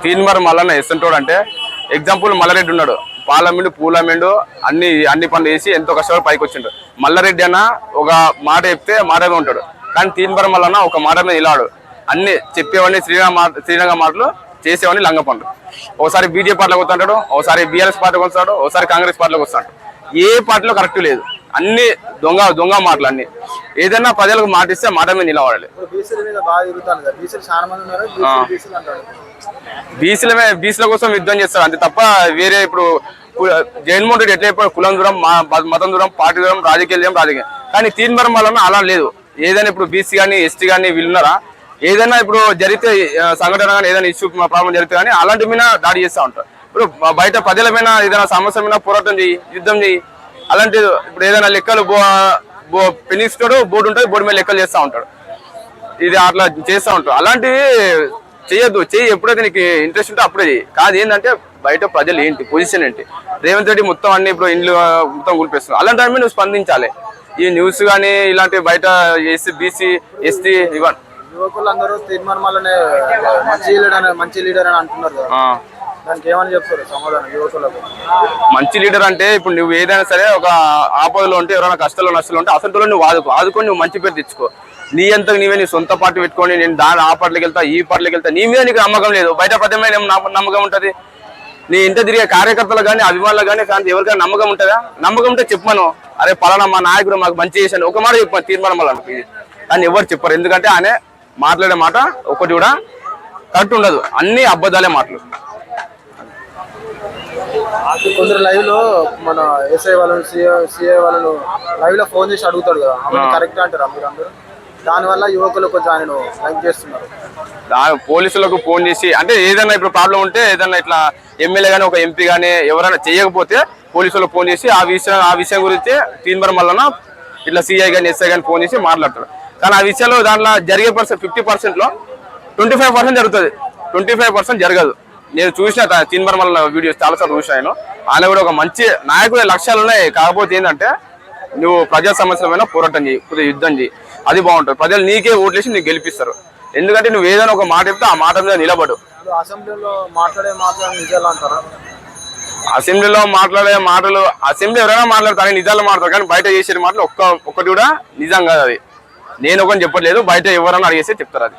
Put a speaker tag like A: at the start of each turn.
A: తీన్మార్ మల్లన్న ఎస్సంటోడు అంటే ఎగ్జాంపుల్ మల్లారెడ్డి ఉన్నాడు. పాలమెండు పూలమెండు అన్ని పనులు చేసి ఎంతో కష్టపడి పైకి వచ్చిండు. మల్లారెడ్డి అన్న ఒక మాట చెప్తే మాటమే ఉంటాడు. కానీ తీన్మార్ మల్లన్న ఒక మాట మీద ఇలాడు. అన్ని చెప్పేవాడిని శ్రీరంగ మాటలు, చేసేవాడిని లంగ పనులు. ఒకసారి బీజేపీ పార్టీలోకి వస్తుంటాడు, ఒకసారి బీఆర్ఎస్ పార్టీలోకి వస్తాడు, ఒకసారి కాంగ్రెస్ పార్టీలోకి వస్తాడు. ఏ పార్టీలో కరెక్ట్ లేదు. అన్ని దొంగ మాటలు. అన్ని ఏదైనా ప్రజలకు మాట ఇస్తే మాట మీద నిలబడాలి. బీసీల కోసం యుద్ధం చేస్తారు అంతే తప్ప వేరే ఇప్పుడు జగన్మోహన్ రెడ్డి ఎట్లా చెప్పాడు, కులం దూరం, మతం దూరం, పార్టీ దూరం, రాజకీయం. కానీ తీన్మార్ మల్లన్న అలా లేదు. ఏదైనా ఇప్పుడు బీసీ కానీ ఎస్టీ కానీ వీళ్ళున్నారా, ఏదైనా ఇప్పుడు జరిగితే సంఘటన కానీ ఏదైనా ఇష్యూ ప్రాబ్లం జరిగితే కానీ అలాంటి మీద దాడి చేస్తూ ఉంటారు. ఇప్పుడు బయట ప్రజల మీద ఏదైనా సమస్య మీద పోరాటం చెయ్యి, యుద్ధం చెయ్యి. అలాంటి ఇప్పుడు ఏదైనా లెక్కలు పెనిస్తాడు, బోర్డు ఉంటుంది, బోర్డు మీద లెక్కలు చేస్తూ ఉంటాడు. ఇది అట్లా చేస్తూ ఉంటాడు. అలాంటివి చేయొద్దు. ఎప్పుడైతే నీకు ఇంట్రెస్ట్ ఉంటే అప్పుడే చెయ్యి. కాదు ఏంటంటే బయట ప్రజలు ఏంటి పొజిషన్ ఏంటి, రేవంత్ రెడ్డి మొత్తం అన్ని ఇప్పుడు ఇండ్లు మొత్తం కూల్పేస్తున్నావు. అలాంటి టైం నువ్వు స్పందించాలి. ఈ న్యూస్ కానీ ఇలాంటివి బయట బీసీ ఎస్టీ ఇవన్నీ
B: యువకులందరూ తీర్మానం వల్లనే మంచి లీడర్ అని అంటున్నారు. దానికి ఏమని చెప్తారు సమాధానం యువకులకు?
A: మంచి లీడర్ అంటే ఇప్పుడు నువ్వు ఏదైనా సరే ఒక ఆపదలో ఉంటే, ఎవరైనా కష్టాలు నష్టాలు ఉంటే అసలు నువ్వు ఆదుకొని నువ్వు మంచి పేరు తెచ్చుకో. నీ అంతకు నీవే నీ సొంత పార్టీ పెట్టుకొని నేను ఆ పార్టీకి వెళ్తా, ఈ పార్టీకి వెళ్తా, నీ మీద నీకు నమ్మకం లేదు. బయట ప్రజల నమ్మకం ఉంటుంది. నీ ఇంట తిరిగే కార్యకర్తలు కానీ అభిమానులు కానీ ఎవరికైనా నమ్మకం ఉంటుందా? నమ్మకం ఉంటే చెప్పాను, అరే పలానా మా నాయకుడు మాకు మంచి చేశాను ఒక మాట చెప్పాను తీర్మానం వల్ల. కానీ ఎవరు చెప్పారు. ఎందుకంటే ఆయన మాట్లాడే మాట ఒకటి కూడా కరెక్ట్ ఉండదు. అన్ని అబద్ధాలే మాటలు.
B: కొందరు లైవ్ లో మన ఎస్ఐ వాళ్ళను సిఐ వాళ్ళను లైవ్ లో ఫోన్ చేసి అడుగుతాడు కదా, కరెక్ట్ అంటారా మీరు అందరూ? దానివల్ల యువకులు కొంచెం ఆయన లైక్ చేస్తున్నారు.
A: పోలీసులకు ఫోన్ చేసి అంటే ఏదైనా ఇప్పుడు ప్రాబ్లం ఉంటే ఏదైనా ఇట్లా ఎమ్మెల్యే కానీ ఒక ఎంపీ కానీ ఎవరైనా చేయకపోతే పోలీసులకు ఫోన్ చేసి ఆ విషయం గురించి తీన్మార్ మల్లన్న ఇట్లా సిఐ కానీ ఎస్ఐ కానీ ఫోన్ చేసి మాట్లాడతారు. కానీ ఆ విషయంలో దాంట్లో జరిగే 50%లో 25% జరుగుతుంది, 25% జరగదు. నేను చూసిన తీన్మార్ మల్లన్న వీడియోస్ చాలాసార్లు చూసాను. ఆయన కూడా ఒక మంచి నాయకుడి లక్ష్యాలు ఉన్నాయి. కాకపోతే ఏంటంటే నువ్వు ప్రజా సమస్యల మీద పోరాటం చేయి, కొద్దిగా యుద్ధం చేయి, అది బాగుంటుంది. ప్రజలు నీకే ఓట్లేసి నీకు గెలిపిస్తారు. ఎందుకంటే నువ్వు ఏదైనా ఒక మాట చెప్తే ఆ మాట మీద నిలబడు.
B: అసెంబ్లీలో మాట్లాడే మాటలు నిజాలు అంటారా?
A: అసెంబ్లీలో మాట్లాడే మాటలు అసెంబ్లీ ఎవరైనా మాట్లాడతారు, నిజాలు మాట్లాడతారు. కానీ బయట చేసే మాటలు ఒక్కటి కూడా నిజం కాదు. అది నేను ఒకటి చెప్పట్లేదు, బయట ఎవరైనా అడిగేస్తే చెప్తారు. అది